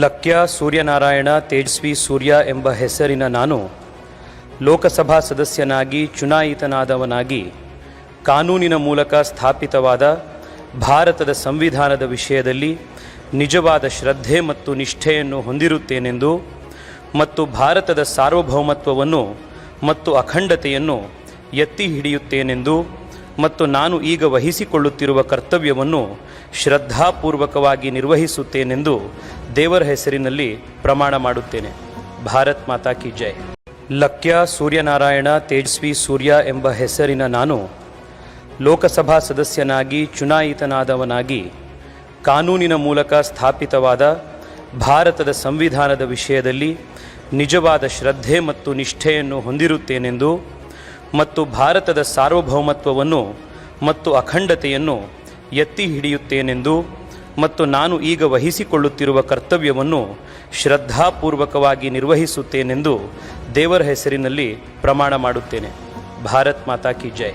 ಲಕ್ಯ ಸೂರ್ಯನಾರಾಯಣ ತೇಜಸ್ವಿ ಸೂರ್ಯ ಎಂಬ ಹೆಸರಿನ ನಾನು ಲೋಕಸಭಾ ಸದಸ್ಯನಾಗಿ ಚುನಾಯಿತನಾದವನಾಗಿ ಕಾನೂನಿನ ಮೂಲಕ ಸ್ಥಾಪಿತವಾದ ಭಾರತದ ಸಂವಿಧಾನದ ವಿಷಯದಲ್ಲಿ ನಿಜವಾದ ಶ್ರದ್ಧೆ ಮತ್ತು ನಿಷ್ಠೆಯನ್ನು ಹೊಂದಿರುತ್ತೇನೆಂದು ಮತ್ತು ಭಾರತದ ಸಾರ್ವಭೌಮತ್ವವನ್ನು ಮತ್ತು ಅಖಂಡತೆಯನ್ನು ಎತ್ತಿ ಹಿಡಿಯುತ್ತೇನೆಂದು ಮತ್ತು ನಾನು ಈಗ ವಹಿಸಿಕೊಳ್ಳುತ್ತಿರುವ ಕರ್ತವ್ಯವನ್ನು ಶ್ರದ್ಧಾಪೂರ್ವಕವಾಗಿ ನಿರ್ವಹಿಸುತ್ತೇನೆಂದು ದೇವರ ಹೆಸರಿನಲ್ಲಿ ಪ್ರಮಾಣ ಮಾಡುತ್ತೇನೆ. ಭಾರತ್ ಮಾತಾ ಕಿ ಜೈ. ಲಕ್ಯ ಸೂರ್ಯನಾರಾಯಣ ತೇಜಸ್ವಿ ಸೂರ್ಯ ಎಂಬ ಹೆಸರಿನ ನಾನು ಲೋಕಸಭಾ ಸದಸ್ಯನಾಗಿ ಚುನಾಯಿತನಾದವನಾಗಿ ಕಾನೂನಿನ ಮೂಲಕ ಸ್ಥಾಪಿತವಾದ ಭಾರತದ ಸಂವಿಧಾನದ ವಿಷಯದಲ್ಲಿ ನಿಜವಾದ ಶ್ರದ್ಧೆ ಮತ್ತು ನಿಷ್ಠೆಯನ್ನು ಹೊಂದಿರುತ್ತೇನೆಂದು ಮತ್ತು ಭಾರತದ ಸಾರ್ವಭೌಮತ್ವವನ್ನು ಮತ್ತು ಅಖಂಡತೆಯನ್ನು ಎತ್ತಿ ಹಿಡಿಯುತ್ತೇನೆಂದು ಮತ್ತು ನಾನು ಈಗ ವಹಿಸಿಕೊಳ್ಳುತ್ತಿರುವ ಕರ್ತವ್ಯವನ್ನು ಶ್ರದ್ಧಾಪೂರ್ವಕವಾಗಿ ನಿರ್ವಹಿಸುತ್ತೇನೆಂದು ದೇವರ ಹೆಸರಿನಲ್ಲಿ ಪ್ರಮಾಣ ಮಾಡುತ್ತೇನೆ. ಭಾರತ್ ಮಾತಾ ಕಿ ಜೈ.